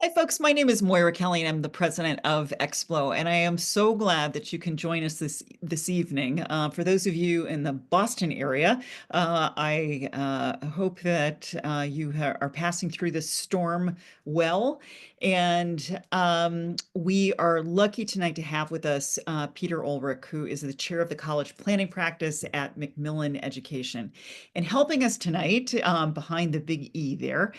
Hi, folks. My name is Moira Kelly, and I'm the president of Explo, and I am so glad that you can join us this evening. For those of you in the Boston area, I hope that you are passing through this storm well. And we are lucky tonight to have with us Peter Ulrich, who is the chair of the college planning practice at Macmillan Education. And helping us tonight, behind the big E there,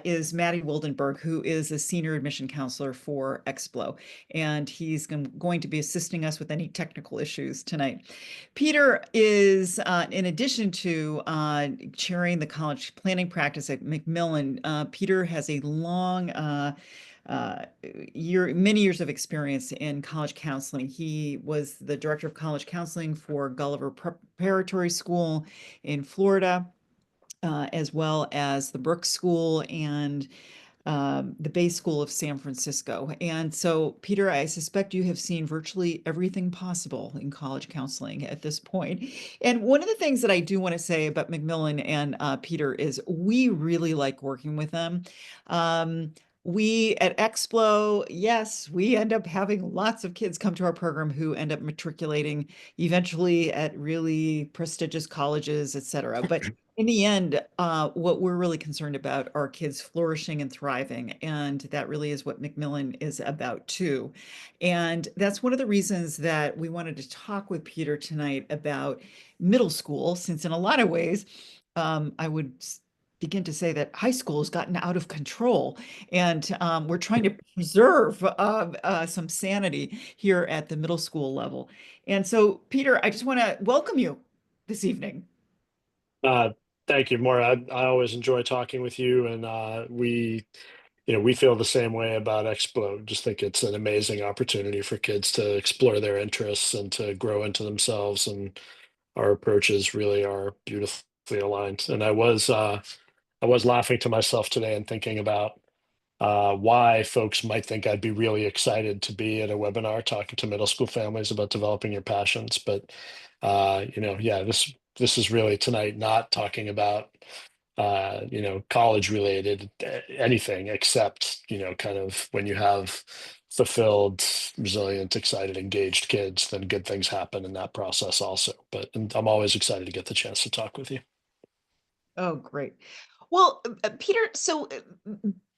is Maddie Wildenberg, who is a senior admission counselor for Explo, and he's going to be assisting us with any technical issues tonight. Peter is, in addition to chairing the college planning practice at Macmillan, Peter has a long uh, many years of experience in college counseling. He was the director of college counseling for Gulliver Preparatory School in Florida, as well as the Brooks School and the Bay School of San Francisco. And so, Peter, I suspect you have seen virtually everything possible in college counseling at this point. And one of the things that I do want to say about Macmillan and Peter is we really like working with them. We at Explo, yes, we end up having lots of kids come to our program who end up matriculating eventually at really prestigious colleges, et cetera. But in the end, what we're really concerned about are kids flourishing and thriving. And that really is what Macmillan is about too. And that's one of the reasons that we wanted to talk with Peter tonight about middle school, since in a lot of ways, I would begin to say that high school has gotten out of control, and we're trying to preserve some sanity here at the middle school level. And so, Peter, I just want to welcome you this evening. Uh, Thank you, Maura. I always enjoy talking with you, and we feel the same way about Explode. Just think it's an amazing opportunity for kids to explore their interests and to grow into themselves, and our approaches really are beautifully aligned. And I was laughing to myself today and thinking about why folks might think I'd be really excited to be at a webinar talking to middle school families about developing your passions. But yeah, this is really tonight not talking about college related anything except kind of when you have fulfilled, resilient, excited, engaged kids, then good things happen in that process also. But and I'm always excited to get the chance to talk with you. Oh, great. Well, Peter, so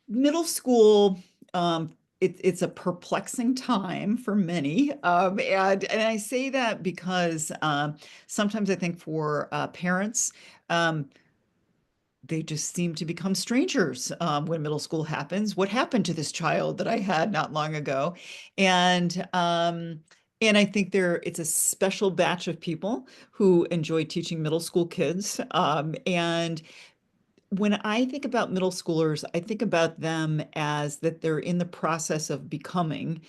middle school, it's a perplexing time for many. And I say that because sometimes I think for parents, um, they just seem to become strangers when middle school happens. What happened to this child that I had not long ago? And and I think it's a special batch of people who enjoy teaching middle school kids. And when I think about middle schoolers, I think about them as that they're in the process of becoming.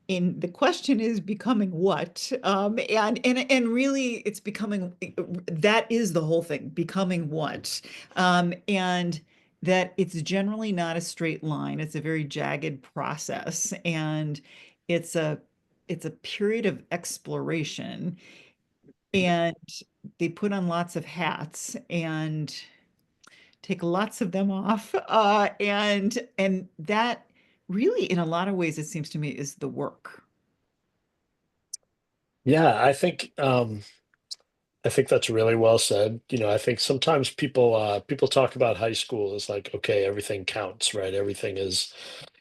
And the question is becoming what? And really it's becoming, that is the whole thing, becoming what? And that it's generally not a straight line. It's a very jagged process. And it's a it's a period of exploration. And they put on lots of hats and take lots of them off. And that really, in a lot of ways, it seems to me, is the work. Yeah, I think that's really well said. I think sometimes people talk about high school as like, okay, everything counts, right? Everything is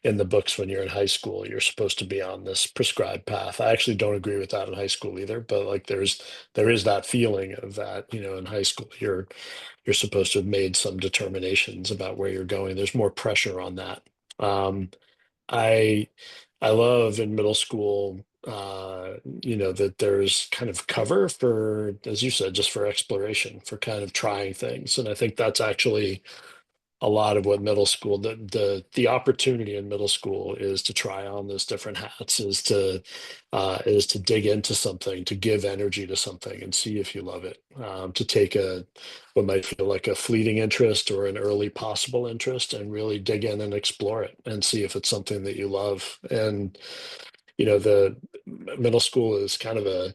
in the books when you're in high school. You're supposed to be on this prescribed path. I actually don't agree with that in high school either, but like there is that feeling of that, in high school you're supposed to have made some determinations about where you're going. There's more pressure on that. Um, I I love in middle school, that there's kind of cover for, as you said, just for exploration, for kind of trying things. And I think that's actually a lot of what middle school, the opportunity in middle school is to try on those different hats, is to dig into something, to give energy to something and see if you love it. To take a what might feel like a fleeting interest or an early possible interest and really dig in and explore it and see if it's something that you love. And the middle school is kind of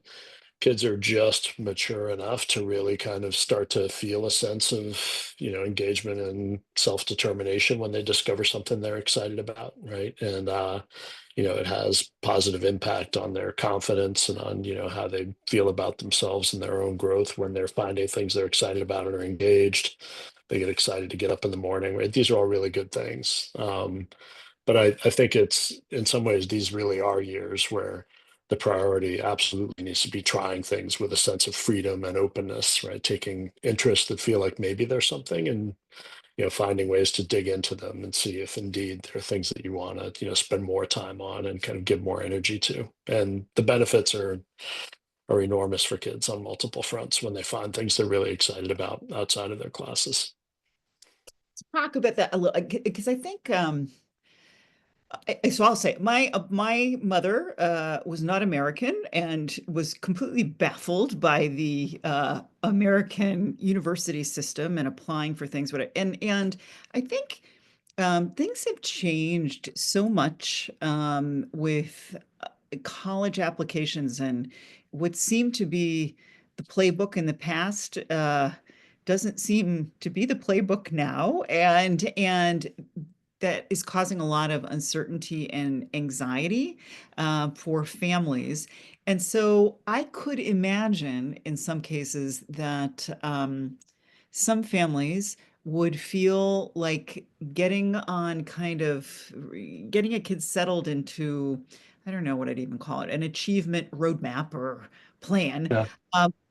kids are just mature enough to really kind of start to feel a sense of, engagement and self-determination when they discover something they're excited about, right? And it has positive impact on their confidence and on, how they feel about themselves and their own growth when they're finding things they're excited about and are engaged. They get excited to get up in the morning, right? These are all really good things. But I think it's in some ways these really are years where the priority absolutely needs to be trying things with a sense of freedom and openness, right? Taking interests that feel like maybe there's something, and finding ways to dig into them and see if indeed there are things that you want to spend more time on and kind of give more energy to. And the benefits are enormous for kids on multiple fronts when they find things they're really excited about outside of their classes. Talk about that a little because I think so I'll say my mother was not American and was completely baffled by the American university system and applying for things. And I think things have changed so much with college applications, and what seemed to be the playbook in the past doesn't seem to be the playbook now, and that is causing a lot of uncertainty and anxiety for families. And so I could imagine in some cases that some families would feel like getting on kind of getting a kid settled into, I don't know what I'd even call it, an achievement roadmap or plan Yeah.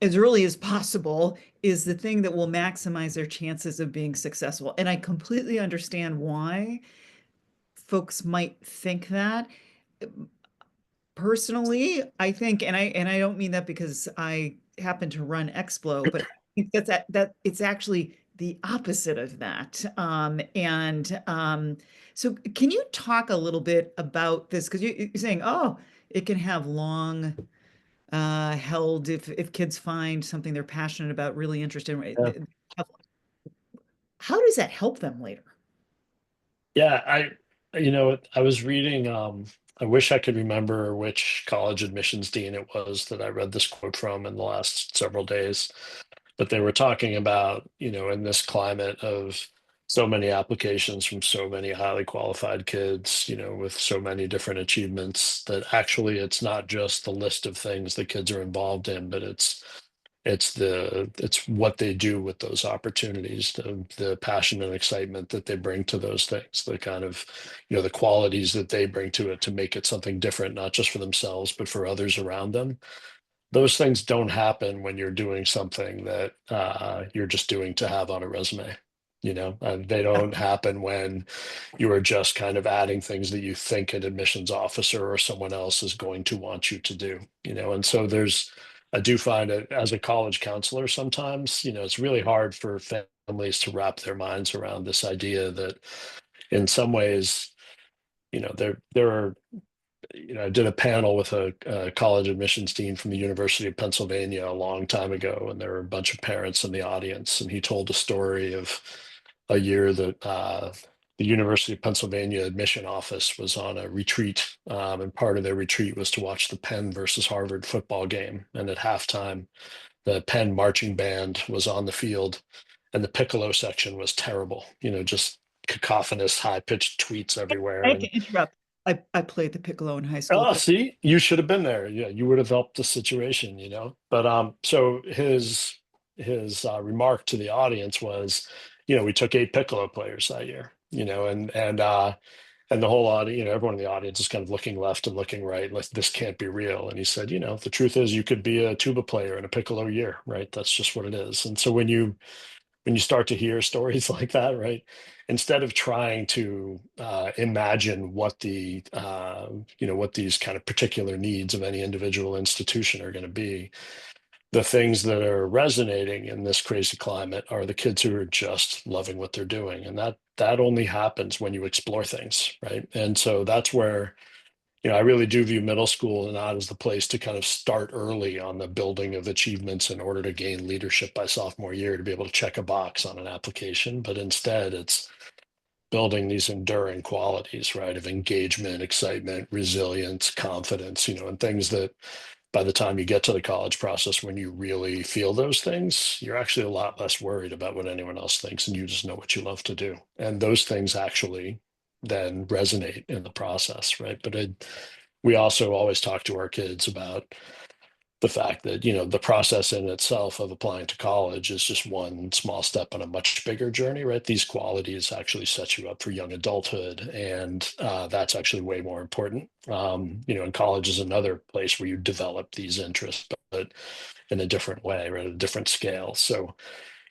as early as possible is the thing that will maximize their chances of being successful. And I completely understand why folks might think that. Personally, I think, and I don't mean that because I happen to run Explo, but I think that it's actually the opposite of that. So can you talk a little bit about this? Because you're saying, oh, it can have long held if kids find something they're passionate about, really interested in. How does that help them later? Yeah, I was reading, I wish I could remember which college admissions dean it was that I read this quote from in the last several days, but they were talking about, in this climate of so many applications from so many highly qualified kids, with so many different achievements, that actually it's not just the list of things the kids are involved in, but it's what they do with those opportunities, the passion and excitement that they bring to those things, the kind of, the qualities that they bring to it to make it something different, not just for themselves, but for others around them. Those things don't happen when you're doing something that you're just doing to have on a resume. They don't happen when you are just kind of adding things that you think an admissions officer or someone else is going to want you to do. And so I do find it as a college counselor sometimes, it's really hard for families to wrap their minds around this idea that in some ways, there are, I did a panel with a college admissions dean from the University of Pennsylvania a long time ago, and there were a bunch of parents in the audience, and he told a story of a year that the University of Pennsylvania admission office was on a retreat, and part of their retreat was to watch the Penn versus Harvard football game. And at halftime, the Penn marching band was on the field, and the piccolo section was terrible. Just cacophonous, high-pitched tweets I everywhere, hate and to interrupt. I played the piccolo in high school. oh, see, you should have been there. Yeah, you would have helped the situation, But so his remark to the audience was, we took 8 piccolo players that year, and the whole audience, everyone in the audience is kind of looking left and looking right, like this can't be real. And he said, the truth is you could be a tuba player in a piccolo year, right? That's just what it is. And so when you start to hear stories like that, right? Instead of trying to imagine what what these kind of particular needs of any individual institution are going to be, the things that are resonating in this crazy climate are the kids who are just loving what they're doing, and that only happens when you explore things, right? And so that's where I really do view middle school not as the place to kind of start early on the building of achievements in order to gain leadership by sophomore year to be able to check a box on an application, but instead it's building these enduring qualities, right, of engagement, excitement, resilience, confidence, and things that by the time you get to the college process, when you really feel those things, you're actually a lot less worried about what anyone else thinks, and you just know what you love to do. And those things actually then resonate in the process, right? We also always talk to our kids about the fact that, the process in itself of applying to college is just one small step on a much bigger journey, right? These qualities actually set you up for young adulthood, and that's actually way more important. And college is another place where you develop these interests, but in a different way, right? At a different scale. So,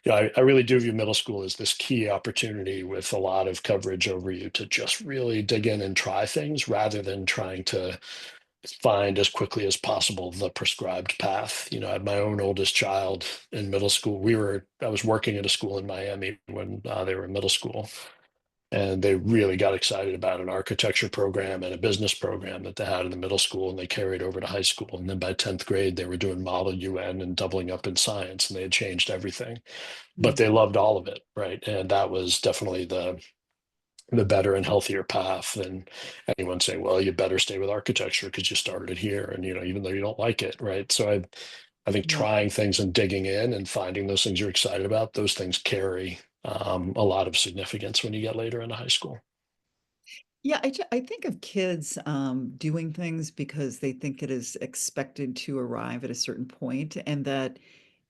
I really do view middle school as this key opportunity with a lot of coverage over you to just really dig in and try things rather than trying to find as quickly as possible the prescribed path. I had my own oldest child in middle school. I was working at a school in Miami when they were in middle school, and they really got excited about an architecture program and a business program that they had in the middle school, and they carried over to high school. And then by 10th grade, they were doing Model UN and doubling up in science, and they had changed everything. But Mm. they loved all of it, right? And that was definitely the better and healthier path than anyone saying, well, you better stay with architecture because you started here. And, even though you don't like it, right? So I think Yeah. trying things and digging in and finding those things you're excited about, those things carry a lot of significance when you get later into high school. Yeah, I think of kids doing things because they think it is expected to arrive at a certain point, and that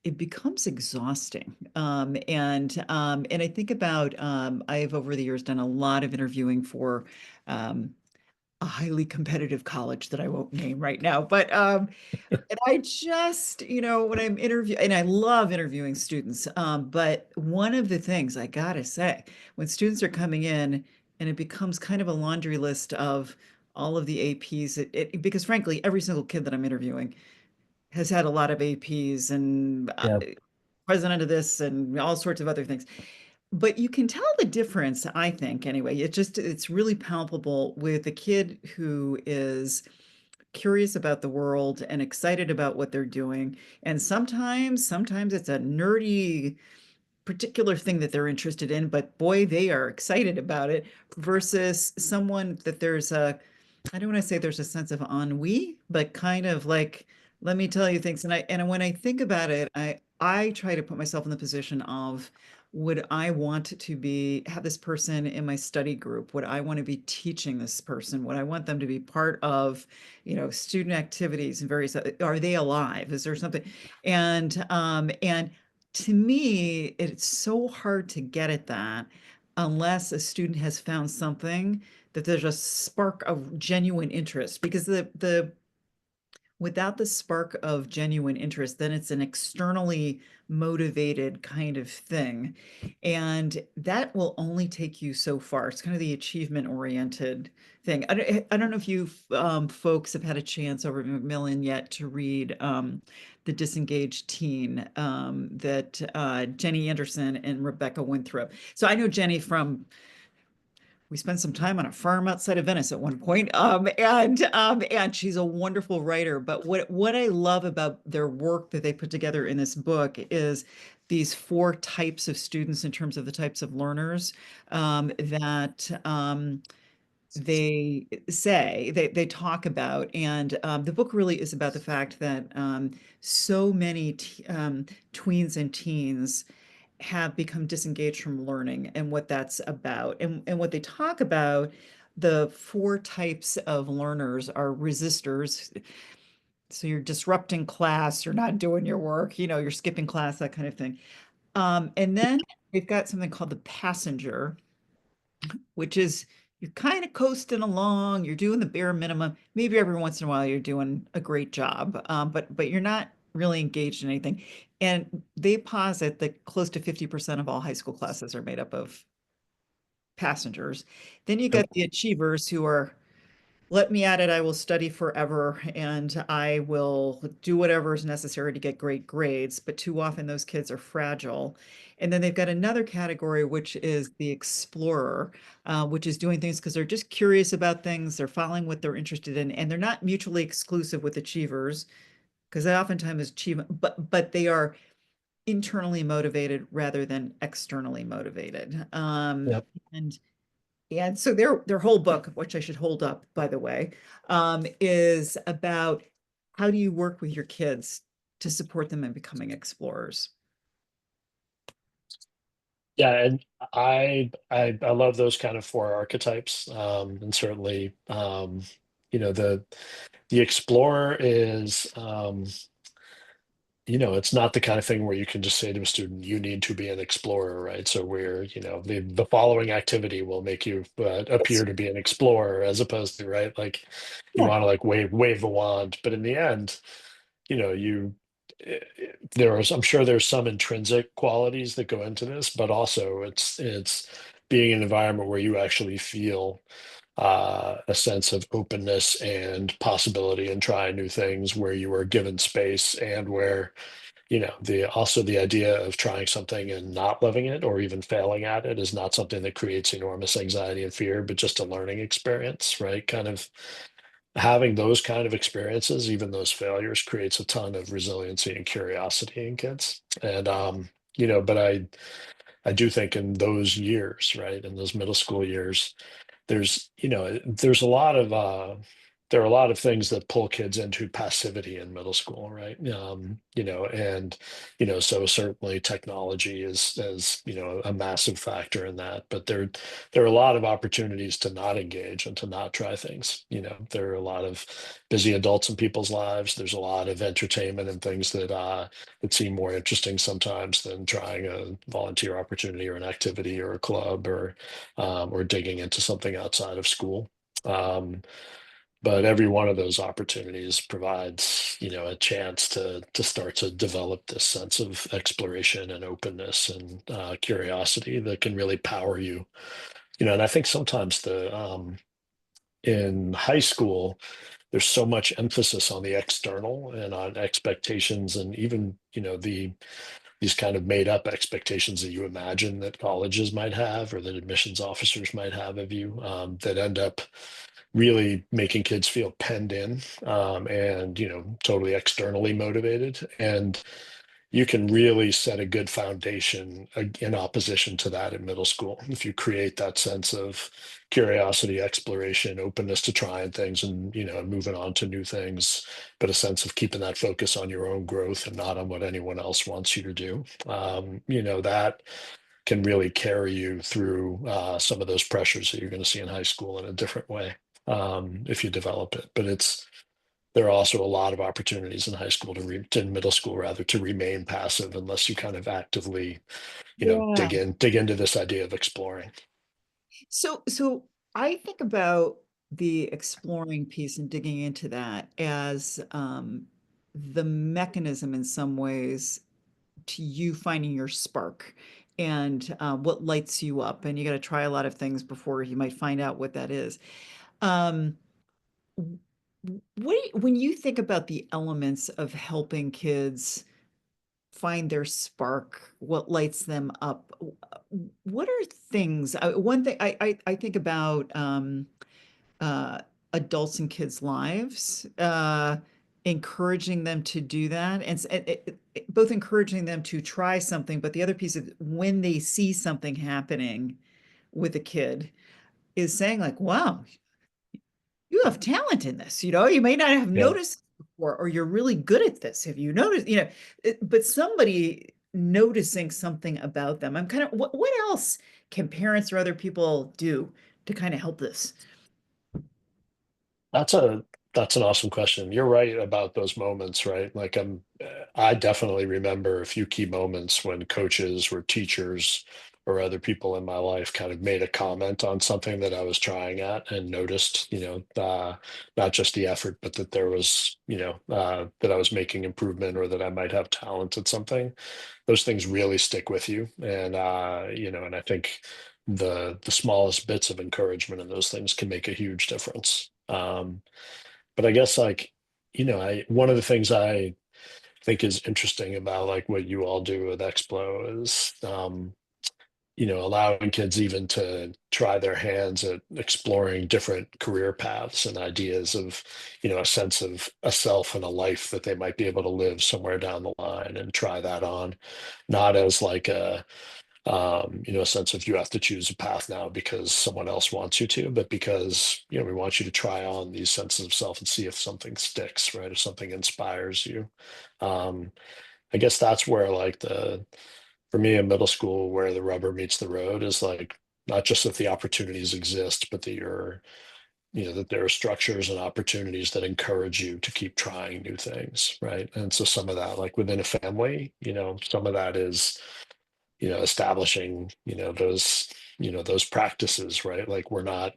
it becomes exhausting. And I think about I've over the years done a lot of interviewing for um, a highly competitive college that I won't name right now, but and I just, when I'm interviewing, and I love interviewing students, but one of the things I gotta say, when students are coming in and it becomes kind of a laundry list of all of the APs, because frankly, every single kid that I'm interviewing has had a lot of APs and Yeah. president of this and all sorts of other things. But you can tell the difference, I think, anyway. It's really palpable with a kid who is curious about the world and excited about what they're doing. And sometimes it's a nerdy particular thing that they're interested in, but boy, they are excited about it versus someone that I don't want to say there's a sense of ennui, but kind of like, let me tell you things. And when I think about it, I try to put myself in the position of, would I want to have this person in my study group? Would I want to be teaching this person? Would I want them to be part of, student activities and various, are they alive? Is there something? And to me, it's so hard to get at that unless a student has found something that there's a spark of genuine interest, because the without the spark of genuine interest, then it's an externally motivated kind of thing, and that will only take you so far. It's kind of the achievement oriented thing. I don't know if you folks have had a chance over at Macmillan yet to read The Disengaged Teen, that Jenny Anderson and Rebecca Winthrop. So I know Jenny from, we spent some time on a farm outside of Venice at one point. And she's a wonderful writer. But what I love about their work that they put together in this book is these four types of students in terms of the types of learners that they talk about. And the book really is about the fact that so many tweens and teens have become disengaged from learning and what that's about. And what they talk about, the four types of learners are resistors. So you're disrupting class, you're not doing your work, you're skipping class, that kind of thing. And then we've got something called the passenger, which is you're kind of coasting along, you're doing the bare minimum. Maybe every once in a while you're doing a great job, but you're not really engaged in anything. And they posit that close to 50% of all high school classes are made up of passengers. Then you got Yep. the achievers who are, let me at it, I will study forever and I will do whatever is necessary to get great grades. But too often those kids are fragile. And then they've got another category, which is the explorer, which is doing things because they're just curious about things. They're following what they're interested in, and they're not mutually exclusive with achievers because they oftentimes achieve, but they are internally motivated rather than externally motivated. Yep. And and so their whole book, which I should hold up, by the way, is about how do you work with your kids to support them in becoming explorers? Yeah, and I love those kind of four archetypes. And certainly, the explorer is, it's not the kind of thing where you can just say to a student, you need to be an explorer, right? So the following activity will make you appear to be an explorer, as opposed to, right, like you Yeah. want to like wave a wand, but in the end, you know, you there is, I'm sure there's some intrinsic qualities that go into this, but also it's being in an environment where you actually feel a sense of openness and possibility and trying new things, where you are given space, and where the idea of trying something and not loving it or even failing at it is not something that creates enormous anxiety and fear, but just a learning experience, right? Kind of having those kind of experiences, even those failures, creates a ton of resiliency and curiosity in kids. And but I do think in those years, right, in those middle school years, there's a lot of there are a lot of things that pull kids into passivity in middle school, right? And so certainly technology is a massive factor in that, but there are a lot of opportunities to not engage and to not try things. There are a lot of busy adults in people's lives. There's a lot of entertainment and things that seem more interesting sometimes than trying a volunteer opportunity or an activity or a club, or digging into something outside of school. Um, but every one of those opportunities provides, a chance to start to develop this sense of exploration and openness and curiosity that can really power you. And I think sometimes in high school, there's so much emphasis on the external and on expectations, and even these kind of made up expectations that you imagine that colleges might have or that admissions officers might have of you, that end up really making kids feel penned in, and totally externally motivated. And you can really set a good foundation in opposition to that in middle school if you create that sense of curiosity, exploration, openness to trying things, and moving on to new things, but a sense of keeping that focus on your own growth and not on what anyone else wants you to do. That can really carry you through some of those pressures that you're going to see in high school in a different way, if you develop it. But there are also a lot of opportunities in high school in middle school rather, to remain passive unless you kind of actively, Yeah. dig into this idea of exploring. So I think about the exploring piece and digging into that as the mechanism in some ways to you finding your spark and what lights you up. And you got to try a lot of things before you might find out what that is. Um, when you think about the elements of helping kids find their spark, what lights them up, what are things? One thing I think about uh, adults and kids' lives, encouraging them to do that, and both encouraging them to try something, but the other piece of when they see something happening with a kid is saying like, "Wow, you have talent in this. You may not have Yeah. noticed before, or you're really good at this. Have you noticed? But somebody noticing something about them. I'm kind of what else can parents or other people do to kind of help this? That's a that's an awesome question. You're right about those moments, right? Like I definitely remember a few key moments when coaches or teachers or other people in my life kind of made a comment on something that I was trying at and noticed, not just the effort, but that there was, that I was making improvement or that I might have talent at something. Those things really stick with you. And I think the smallest bits of encouragement in those things can make a huge difference. But I guess, like, I one of the things I think is interesting about like what you all do with Explo is, allowing kids even to try their hands at exploring different career paths and ideas of, a sense of a self and a life that they might be able to live somewhere down the line, and try that on, not as like a sense of you have to choose a path now because someone else wants you to, but because, we want you to try on these senses of self and see if something sticks, right? If something inspires you. Um, I guess that's where like for me in middle school, where the rubber meets the road is like, not just that the opportunities exist, but that there are structures and opportunities that encourage you to keep trying new things, right? And so some of that, like within a family, some of that is, establishing, those practices, right? Like we're not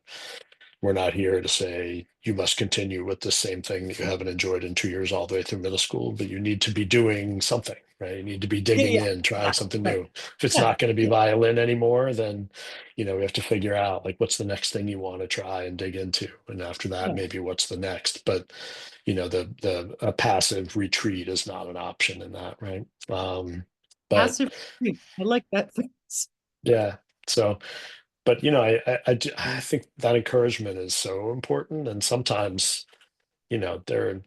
here to say you must continue with the same thing that you haven't enjoyed in 2 years all the way through middle school, but you need to be doing something, right? You need to be Yeah, digging yeah, in, trying yeah, something right. new. If it's Yeah, not going to be yeah, violin anymore, then, we have to figure out like what's the next thing you want to try and dig into. And after that, yeah. maybe what's the next. But, the a passive retreat is not an option in that, right? But Passive. Retreat. I like that phrase. yeah. So but I think that encouragement is so important. And sometimes, there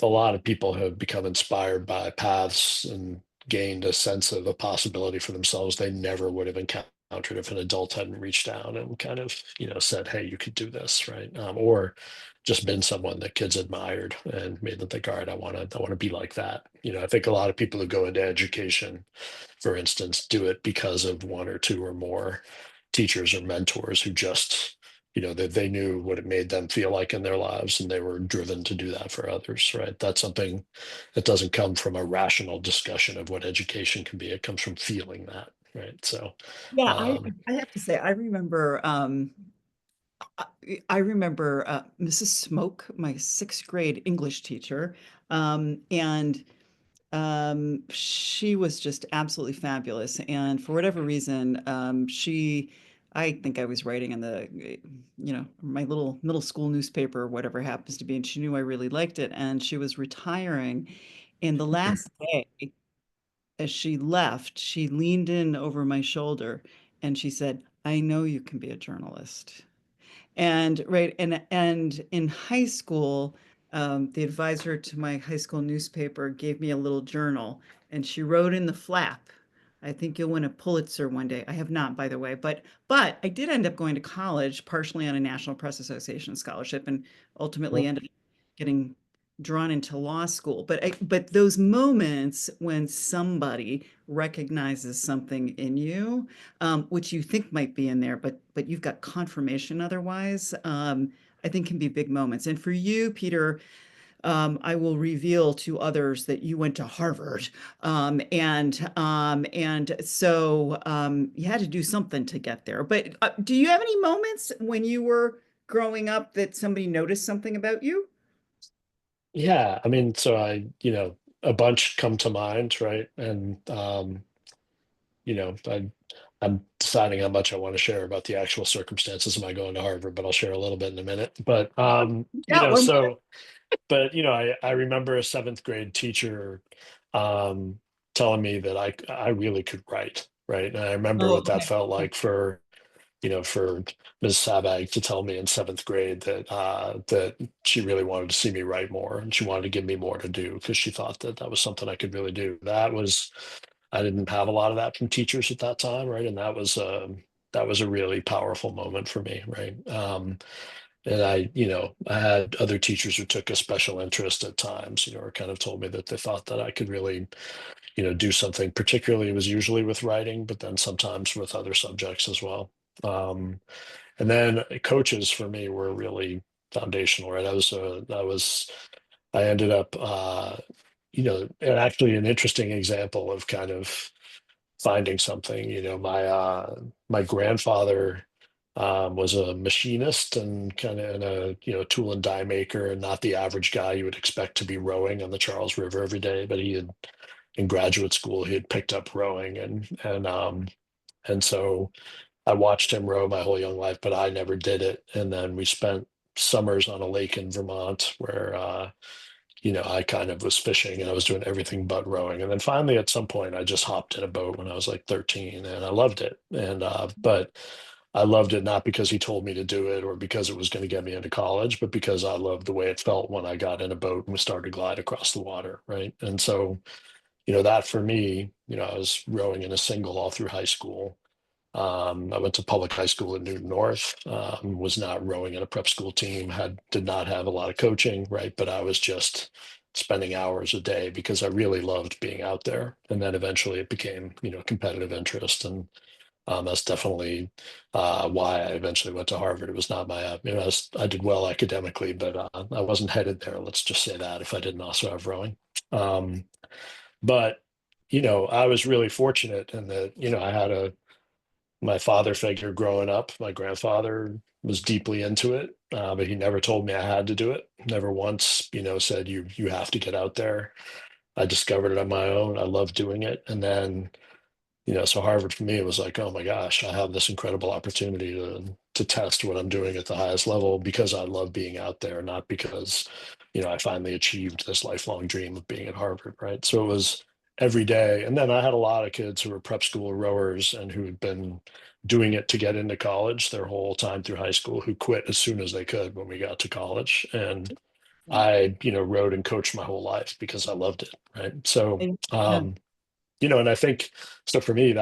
a lot of people have become inspired by paths and gained a sense of a possibility for themselves they never would have encountered if an adult hadn't reached out and kind of, said, hey, you could do this, right? Or just been someone that kids admired and made them think, all right, I want to be like that. I think a lot of people who go into education, for instance, do it because of one or two or more teachers or mentors who just, that they knew what it made them feel like in their lives and they were driven to do that for others, right? That's something that doesn't come from a rational discussion of what education can be. It comes from feeling that, right? So, Yeah, um, I have to say, I remember Mrs. Smoke, my sixth grade English teacher, and she was just absolutely fabulous. And for whatever reason, I think I was writing in my little middle school newspaper, or whatever happens to be, and she knew I really liked it. And she was retiring. And the last day, as she left, she leaned in over my shoulder and she said, I know you can be a journalist. And in high school, the advisor to my high school newspaper gave me a little journal, and she wrote in the flap, "I think you'll win a Pulitzer one day." I have not, by the way, but I did end up going to college, partially on a National Press Association scholarship, and ultimately ended up getting drawn into law school. But those moments when somebody recognizes something in you, which you think might be in there, but you've got confirmation otherwise, I think can be big moments. And for you, Peter, I will reveal to others that you went to Harvard, and so you had to do something to get there. But do you have any moments when you were growing up that somebody noticed something about you? yeah, I mean, so a bunch come to mind, right? And, I'm deciding how much I want to share about the actual circumstances of my going to Harvard, but I'll share a little bit in a minute. But Yeah, one minute. but I remember a seventh grade teacher um, telling me that I really could write, right? And I remember Oh, what that okay. felt like for Ms. Sabag to tell me in seventh grade that she really wanted to see me write more and she wanted to give me more to do because she thought that that was something I could really do. I didn't have a lot of that from teachers at that time, right? And that was a really powerful moment for me, right? And I had other teachers who took a special interest at times, or kind of told me that they thought that I could really, do something. Particularly, it was usually with writing, but then sometimes with other subjects as well. Um, and then coaches for me were really foundational, right? I ended up, and actually an interesting example of kind of finding something. My grandfather was a machinist and kind of in a tool and die maker, and not the average guy you would expect to be rowing on the Charles River every day. But he had in graduate school he had picked up rowing, and so I watched him row my whole young life, but I never did it. And then we spent summers on a lake in Vermont where I kind of was fishing and I was doing everything but rowing. And then finally, at some point, I just hopped in a boat when I was like 13 and I loved it. But I loved it not because he told me to do it or because it was going to get me into college, but because I loved the way it felt when I got in a boat and we started to glide across the water. Right. And so, that for me, I was rowing in a single all through high school. I went to public high school in Newton North, was not rowing in a prep school team, did not have a lot of coaching, right? But I was just spending hours a day because I really loved being out there. And then eventually it became, competitive interest. And that's definitely why I eventually went to Harvard. It was not I did well academically, but I wasn't headed there. Let's just say that if I didn't also have rowing. Um, but, I was really fortunate in that, I had my father figure growing up. My grandfather was deeply into it, but he never told me I had to do it. Never once, said you have to get out there. I discovered it on my own. I love doing it. And then, so Harvard for me was like, oh my gosh, I have this incredible opportunity to test what I'm doing at the highest level because I love being out there, not because, I finally achieved this lifelong dream of being at Harvard, right? So it was every day. And then I had a lot of kids who were prep school rowers and who had been doing it to get into college their whole time through high school, who quit as soon as they could when we got to college. And Yeah. I, rowed and coached my whole life because I loved it, right? So, Yeah. and I think so for me,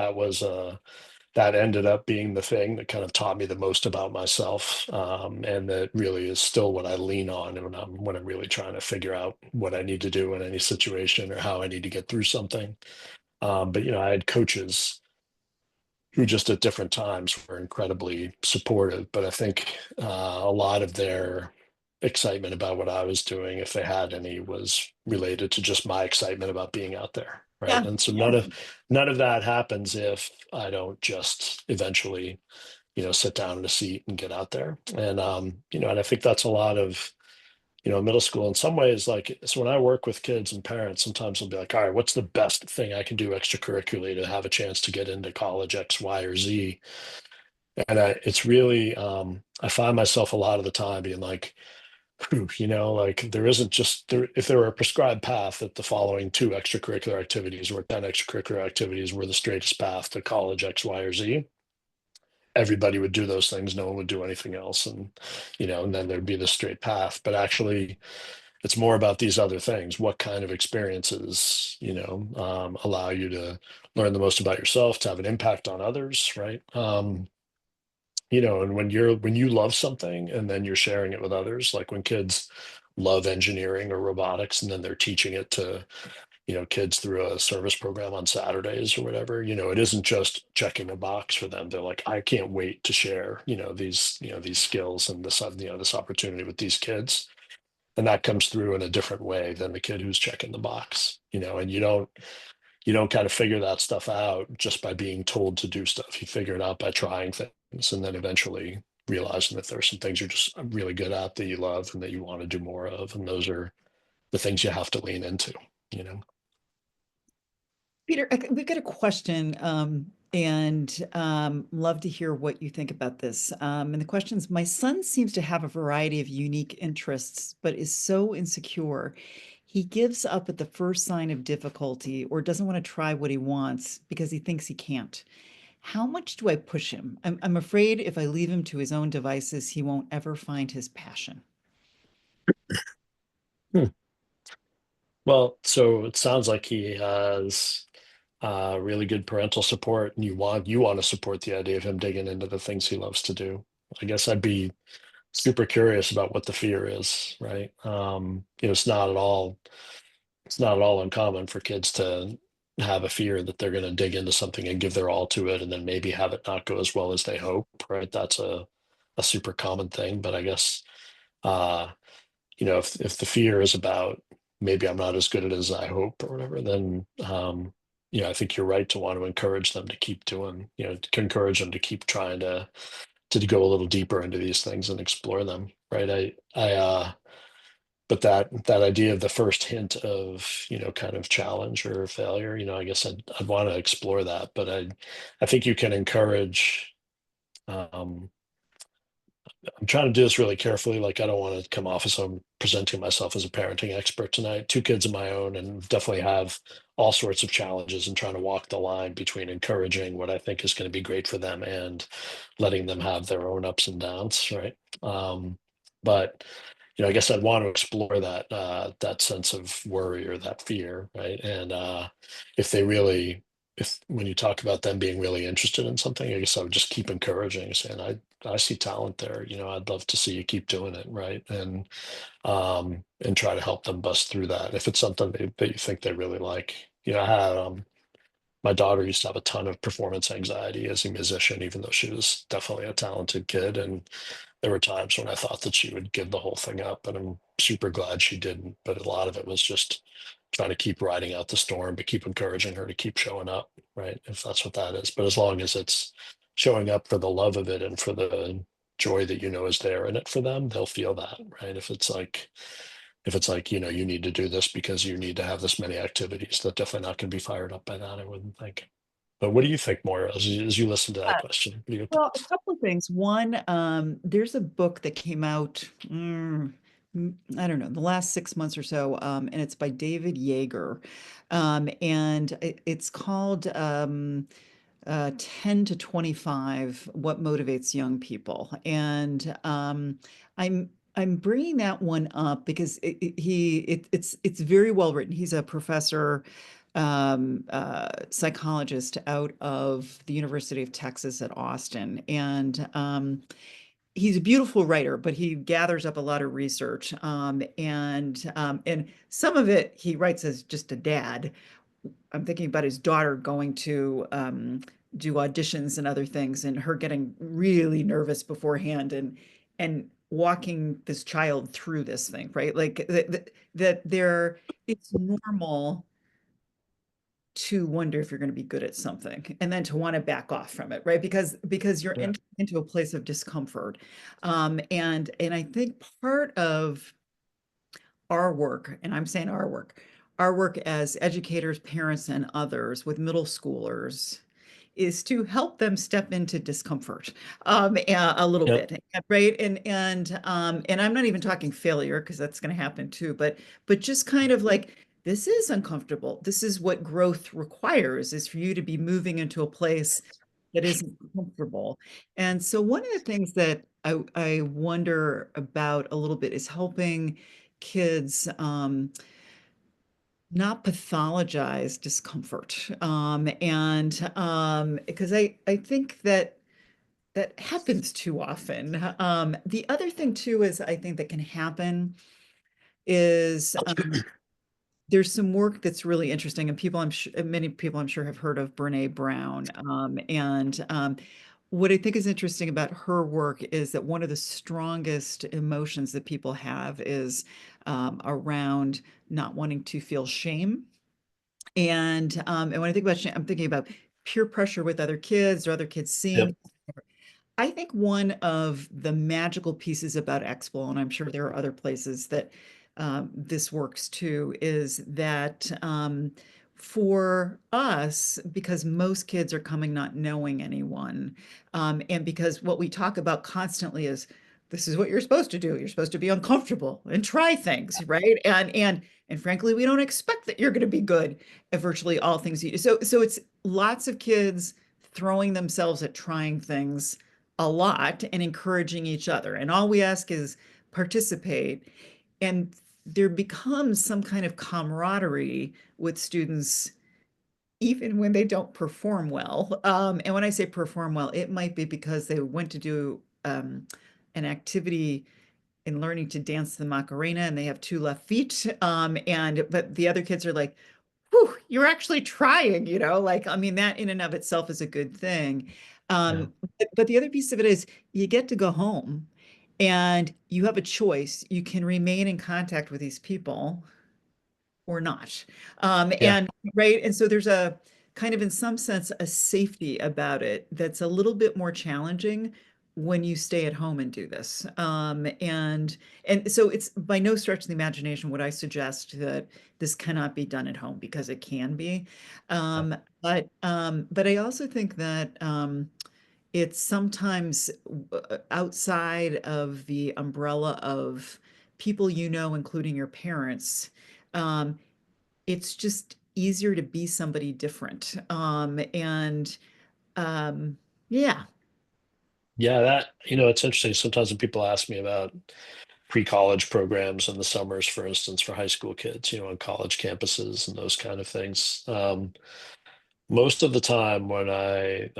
that ended up being the thing that kind of taught me the most about myself, and that really is still what I lean on when I'm really trying to figure out what I need to do in any situation or how I need to get through something. But I had coaches who just at different times were incredibly supportive. But I think a lot of their excitement about what I was doing, if they had any, was related to just my excitement about being out there. Right. Yeah. And so Yeah. none of that happens if I don't just eventually, sit down in a seat and get out there. And and I think that's a lot of middle school in some ways. Like, so when I work with kids and parents, sometimes they'll be like, all right, what's the best thing I can do extracurricularly to have a chance to get into college X, Y, or Z? And it's really, I find myself a lot of the time being like, "Phew," like there isn't just there, if there were a prescribed path that the following two extracurricular activities or 10 extracurricular activities were the straightest path to college X, Y, or Z, everybody would do those things. No one would do anything else. And then there'd be the straight path. But actually, it's more about these other things. What kind of experiences, allow you to learn the most about yourself, to have an impact on others, right? And when you love something and then you're sharing it with others, like when kids love engineering or robotics and then they're teaching it to, kids through a service program on Saturdays or whatever, it isn't just checking a box for them. They're like, I can't wait to share, these skills and this opportunity with these kids. And that comes through in a different way than the kid who's checking the box, and you don't kind of figure that stuff out just by being told to do stuff. You figure it out by trying things and then eventually realizing that there are some things you're just really good at that you love and that you want to do more of. And those are the things you have to lean into, you know? Peter, we've got a question, and love to hear what you think about this. And the question is, my son seems to have a variety of unique interests, but is so insecure. He gives up at the first sign of difficulty or doesn't want to try what he wants because he thinks he can't. How much do I push him? I'm afraid if I leave him to his own devices, he won't ever find his passion. Hmm. Well, so it sounds like he has really good parental support, and you want to support the idea of him digging into the things he loves to do. I guess I'd be super curious about what the fear is, right? It's not at all uncommon for kids to have a fear that they're going to dig into something and give their all to it, and then maybe have it not go as well as they hope, right? That's a super common thing. But I guess uh, if the fear is about maybe I'm not as good at it as I hope or whatever, then I think you're right to want to encourage them to keep doing, to encourage them to keep trying to go a little deeper into these things and explore them, right? But that idea of the first hint of, kind of challenge or failure, I guess I'd want to explore that. But I think you can encourage. um I'm trying to do this really carefully. Like, I don't want to come off as I'm presenting myself as a parenting expert tonight. Two kids of my own, and definitely have all sorts of challenges and trying to walk the line between encouraging what I think is going to be great for them and letting them have their own ups and downs, right? But I guess I'd want to explore that sense of worry or that fear, right? And if they really, if when you talk about them being really interested in something, I guess I would just keep encouraging, saying, I see talent there. I'd love to see you keep doing it, right? And try to help them bust through that. If it's something that you think they really like. I had my daughter used to have a ton of performance anxiety as a musician, even though she was definitely a talented kid. And there were times when I thought that she would give the whole thing up, and I'm super glad she didn't. But a lot of it was just trying to keep riding out the storm, but keep encouraging her to keep showing up, right? If that's what that is. But as long as it's showing up for the love of it and for the joy that is there in it for them, they'll feel that, right? If it's like, you need to do this because you need to have this many activities, they're definitely not going to be fired up by that, I wouldn't think. But what do you think, Moira, as you listen to that question? What do you Well, think? a couple of things. One, there's a book that came out, I don't know, the last 6 months or so, and it's by David Yeager. And it's called 10 to 25, What Motivates Young People. And I'm bringing that one up because it's very well written. He's a professor, psychologist out of the University of Texas at Austin, and he's a beautiful writer, but he gathers up a lot of research, and some of it he writes as just a dad. I'm thinking about his daughter going to do auditions and other things, and her getting really nervous beforehand, and walking this child through this thing, right? Like that it's normal to wonder if you're going to be good at something and then to want to back off from it, right? Because you're Yeah. into a place of discomfort. And I think part of our work, and I'm saying our work as educators, parents, and others with middle schoolers is to help them step into discomfort, a little Yep. bit, right? And I'm not even talking failure because that's going to happen too, but just kind of like this is uncomfortable. This is what growth requires, is for you to be moving into a place that isn't comfortable. And so one of the things that I wonder about a little bit is helping kids not pathologize discomfort. And because I think that that happens too often. The other thing too is I think that can happen is there's some work that's really interesting, and many people I'm sure have heard of Brene Brown. And what I think is interesting about her work is that one of the strongest emotions that people have is around not wanting to feel shame. And when I think about shame, I'm thinking about peer pressure with other kids or other kids Yep. seeing. I think one of the magical pieces about Expo, and I'm sure there are other places that this works too, is that for us, because most kids are coming not knowing anyone, and because what we talk about constantly is this is what you're supposed to do. You're supposed to be uncomfortable and try things, right? And frankly, we don't expect that you're going to be good at virtually all things you do. So it's lots of kids throwing themselves at trying things a lot and encouraging each other. And all we ask is participate. And there becomes some kind of camaraderie with students, even when they don't perform well. And when I say perform well, it might be because they went to do an activity in learning to dance the Macarena and they have two left feet. And but the other kids are like, whew, you're actually trying, like, I mean, that in and of itself is a good thing. Yeah. But the other piece of it is you get to go home and you have a choice. You can remain in contact with these people or not. Yeah. And right. And so there's a kind of, in some sense, a safety about it that's a little bit more challenging when you stay at home and do this. And so it's by no stretch of the imagination would I suggest that this cannot be done at home, because it can be. Yeah. But I also think that it's sometimes outside of the umbrella of people, including your parents. Um, it's just easier to be somebody different. And yeah. Yeah, it's interesting. Sometimes when people ask me about pre-college programs in the summers, for instance, for high school kids, on college campuses and those kind of things. Most of the time when I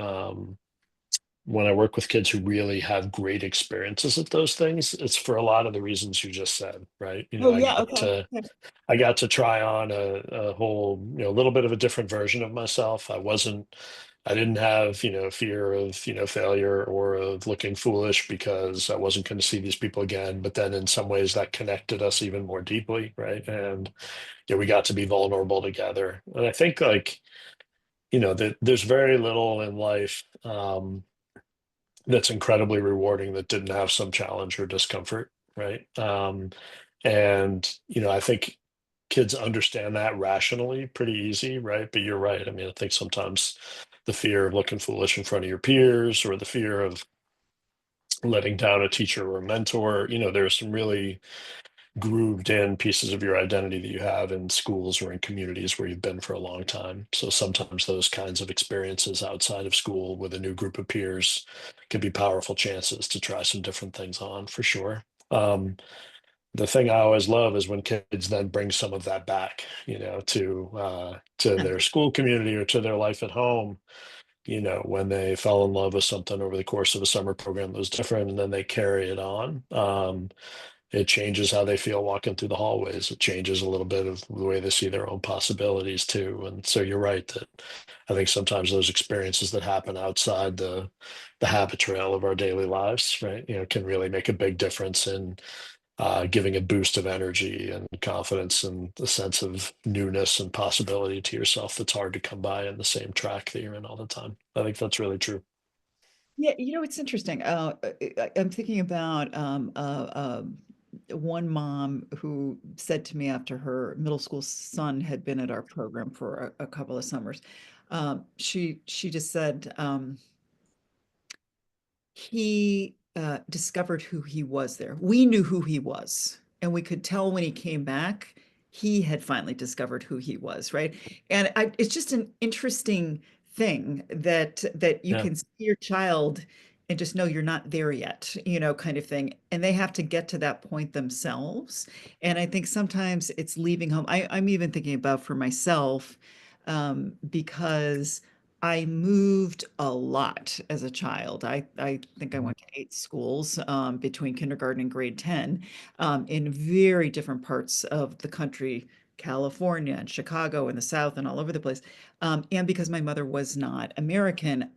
work with kids who really have great experiences at those things, it's for a lot of the reasons you just said, right? Oh, yeah. Okay. Yeah. I got to try on a whole, little bit of a different version of myself. I didn't have, fear of, failure or of looking foolish because I wasn't going to see these people again. But then in some ways that connected us even more deeply, right? And we got to be vulnerable together. And I think like, that there's very little in life that's incredibly rewarding that didn't have some challenge or discomfort, right? And I think kids understand that rationally pretty easy, right? But you're right. I mean, I think sometimes the fear of looking foolish in front of your peers or the fear of letting down a teacher or a mentor, there's some really grooved in pieces of your identity that you have in schools or in communities where you've been for a long time. So sometimes those kinds of experiences outside of school with a new group of peers can be powerful chances to try some different things on for sure. The thing I always love is when kids then bring some of that back, to Yeah. their school community or to their life at home. When they fell in love with something over the course of a summer program that was different, and then they carry it on. It changes how they feel walking through the hallways. It changes a little bit of the way they see their own possibilities too. And so you're right that I think sometimes those experiences that happen outside the habit trail of our daily lives, right, can really make a big difference in giving a boost of energy and confidence and a sense of newness and possibility to yourself that's hard to come by in the same track that you're in all the time. I think that's really true. Yeah, it's interesting. I'm thinking about one mom who said to me after her middle school son had been at our program for a couple of summers. She just said, he discovered who he was there. We knew who he was, and we could tell when he came back, he had finally discovered who he was, right? And it's just an interesting thing that you Yeah. can see your child and just know you're not there yet, kind of thing. And they have to get to that point themselves. And I think sometimes it's leaving home. I'm even thinking about for myself, because I moved a lot as a child. I think I Mhm. went to 8 schools between kindergarten and grade 10 in very different parts of the country, California and Chicago and the South and all over the place. And because my mother was not American,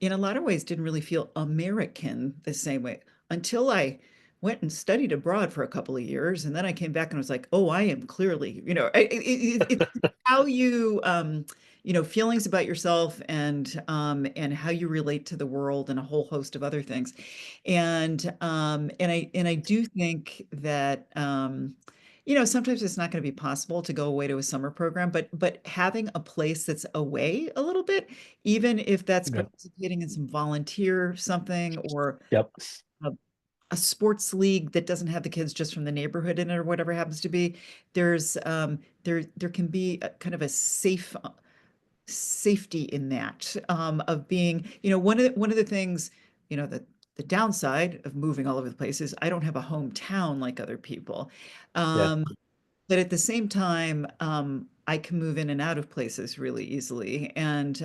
in a lot of ways, didn't really feel American the same way until I went and studied abroad for a couple of years. And then I came back and was like, oh, I am clearly, it's how feelings about yourself and how you relate to the world and a whole host of other things. And I do think that sometimes it's not going to be possible to go away to a summer program, but having a place that's away a little bit, even if that's Yep. participating in some volunteer something or Yep. a, a sports league that doesn't have the kids just from the neighborhood in it or whatever happens to be, there can be a kind of a safety in that, of being, one of the things, the downside of moving all over the place is I don't have a hometown like other people. Yeah. Um, but at the same time, I can move in and out of places really easily. And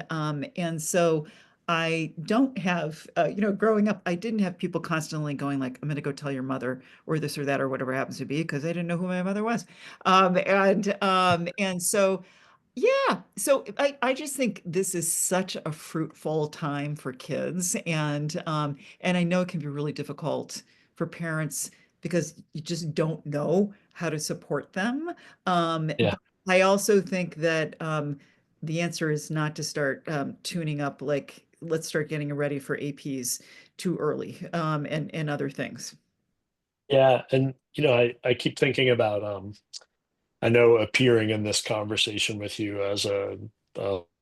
so I don't have, growing up, I didn't have people constantly going like, I'm going to go tell your mother or this or that or whatever happens to be, because I didn't know who my mother was. And so yeah. So I just think this is such a fruitful time for kids. And I know it can be really difficult for parents because you just don't know how to support them. Yeah. But I also think that the answer is not to start tuning up, like, let's start getting ready for APs too early, and other things. Yeah. And, I keep thinking about, I know appearing in this conversation with you as a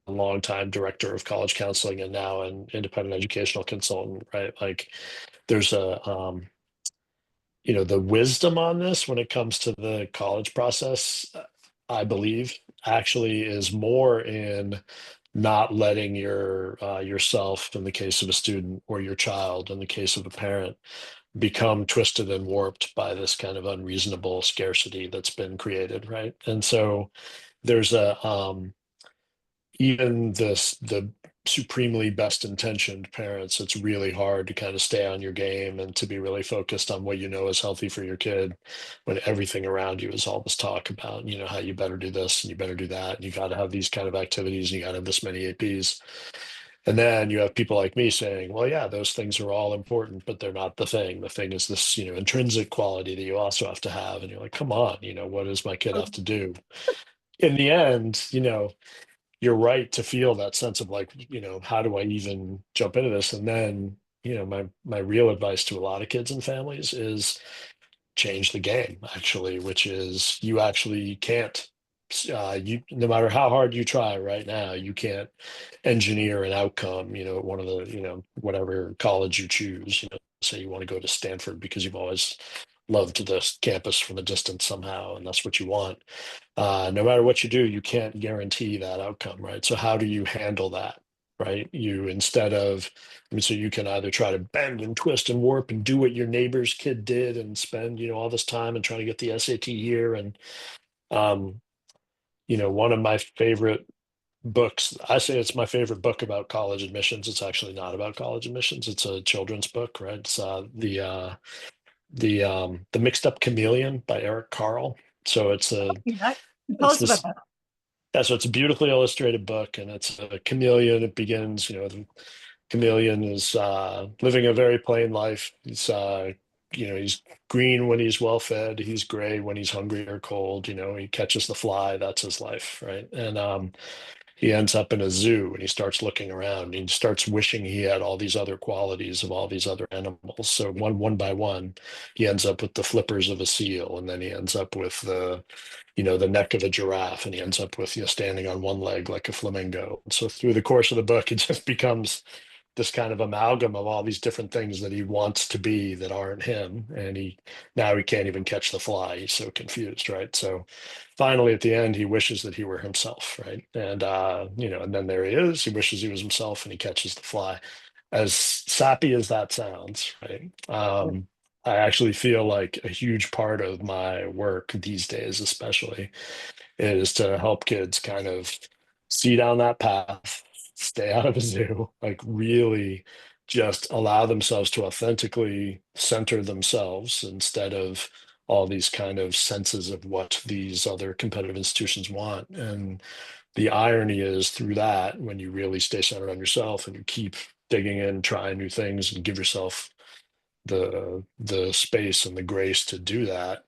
longtime director of college counseling and now an independent educational consultant, right? Like there's the wisdom on this when it comes to the college process, I believe actually is more in not letting yourself in the case of a student or your child in the case of a parent become twisted and warped by this kind of unreasonable scarcity that's been created, right? And so there's a even the supremely best intentioned parents, it's really hard to kind of stay on your game and to be really focused on what you know is healthy for your kid when everything around you is all this talk about, how you better do this and you better do that. And you got to have these kind of activities and you got to have this many APs. And then you have people like me saying, well, yeah, those things are all important, but they're not the thing. The thing is this, intrinsic quality that you also have to have. And you're like, come on, what does my kid have to do? In the end, you're right to feel that sense of like, how do I even jump into this? And then, my real advice to a lot of kids and families is change the game, actually, which is you actually can't, you no matter how hard you try right now, you can't engineer an outcome, at one of the, whatever college you choose, say you want to go to Stanford because you've always loved this campus from a distance somehow, and that's what you want. No matter what you do, you can't guarantee that outcome, right? So how do you handle that, right? You instead of, so you can either try to bend and twist and warp and do what your neighbor's kid did and spend, all this time and trying to get the SAT here. And, um, one of my favorite books, I say it's my favorite book about college admissions. It's actually not about college admissions. It's a children's book, right? It's the Mixed Up Chameleon by Eric Carle. So Yeah. Tell it's us about this that. Yeah, so it's a beautifully illustrated book, and it's a chameleon. It begins, the chameleon is living a very plain life. He's green when he's well fed. He's gray when he's hungry or cold. He catches the fly. That's his life, right? And he ends up in a zoo and he starts looking around and he starts wishing he had all these other qualities of all these other animals. So one by one, he ends up with the flippers of a seal, and then he ends up with the neck of a giraffe, and he ends up with, standing on one leg like a flamingo. So through the course of the book, it just becomes this kind of amalgam of all these different things that he wants to be that aren't him. And now he can't even catch the fly. He's so confused, right? So finally at the end, he wishes that he were himself, right? And and then there he is. He wishes he was himself and he catches the fly. As sappy as that sounds, right? I actually feel like a huge part of my work these days, especially, is to help kids kind of see down that path, stay out of a zoo, like really just allow themselves to authentically center themselves instead of all these kind of senses of what these other competitive institutions want. And the irony is through that, when you really stay centered on yourself and you keep digging in, trying new things and give yourself the space and the grace to do that,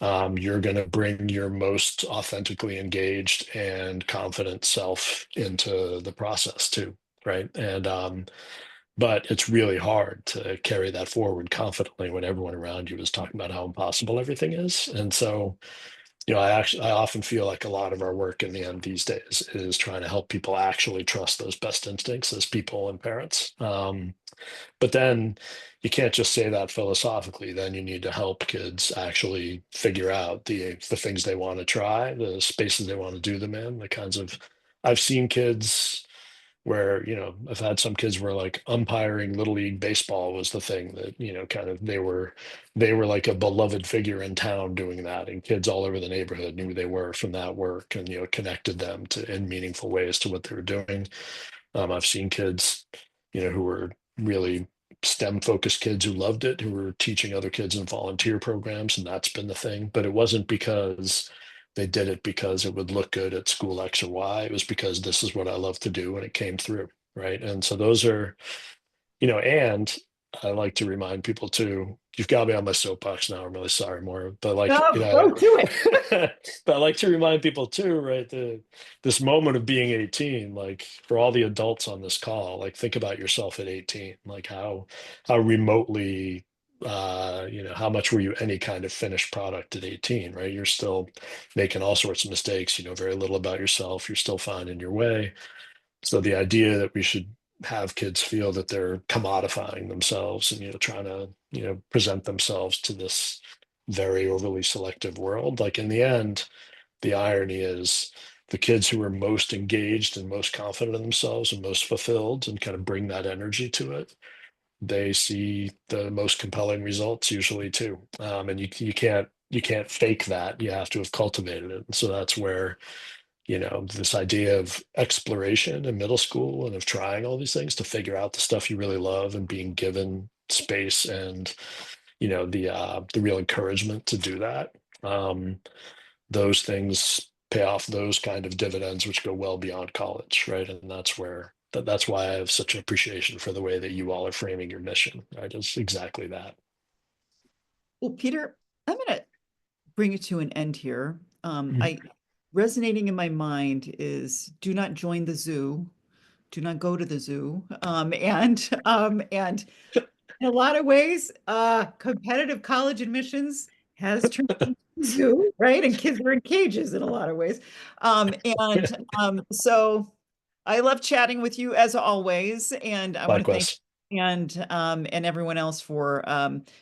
you're going to bring your most authentically engaged and confident self into the process too, right? And but it's really hard to carry that forward confidently when everyone around you is talking about how impossible everything is. And so, I often feel like a lot of our work in the end these days is trying to help people actually trust those best instincts as people and parents. But then you can't just say that philosophically. Then you need to help kids actually figure out the things they want to try, the spaces they want to do them in, the kinds of. I've seen kids where, I've had some kids where like umpiring little league baseball was the thing that, kind of they were like a beloved figure in town doing that, and kids all over the neighborhood knew who they were from that work and, connected them to in meaningful ways to what they were doing. I've seen kids, who were really STEM focused kids who loved it, who were teaching other kids in volunteer programs, and that's been the thing. But it wasn't because they did it because it would look good at school X or Y. It was because this is what I love to do, and it came through, right? And so those are, and I like to remind people too, you've got me on my soapbox now. I'm really sorry, Maura, but like, Go to it. but I like to remind people too, right? This moment of being 18, like for all the adults on this call, like think about yourself at 18, like how remotely, how much were you any kind of finished product at 18, right? You're still making all sorts of mistakes, very little about yourself. You're still finding your way. So the idea that we should have kids feel that they're commodifying themselves and trying to present themselves to this very overly selective world, like in the end, the irony is the kids who are most engaged and most confident in themselves and most fulfilled and kind of bring that energy to it they see the most compelling results usually too. And you can't fake that. You have to have cultivated it. And so that's where, this idea of exploration in middle school and of trying all these things to figure out the stuff you really love and being given space and, the real encouragement to do that. Um, those things pay off those kind of dividends which go well beyond college, right? And that's why I have such an appreciation for the way that you all are framing your mission, right? It's exactly that. Well, Peter, I'm going to bring it to an end here. Mhm. I resonating in my mind is do not join the zoo, do not go to the zoo. And in a lot of ways, competitive college admissions has turned into a zoo, right? And kids are in cages in a lot of ways. So I love chatting with you as always, and I want to thank Likewise. and everyone else for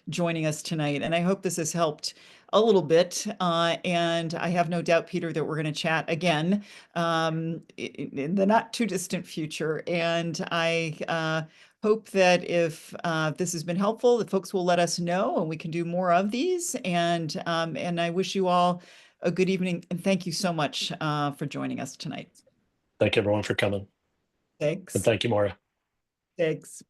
joining us tonight. And I hope this has helped a little bit. And I have no doubt, Peter, that we're going to chat again in the not too distant future. And I hope that if this has been helpful, that folks will let us know and we can do more of these. And I wish you all a good evening and thank you so much for joining us tonight. Thank everyone for coming. And Thanks. thank you, Maura. Thanks.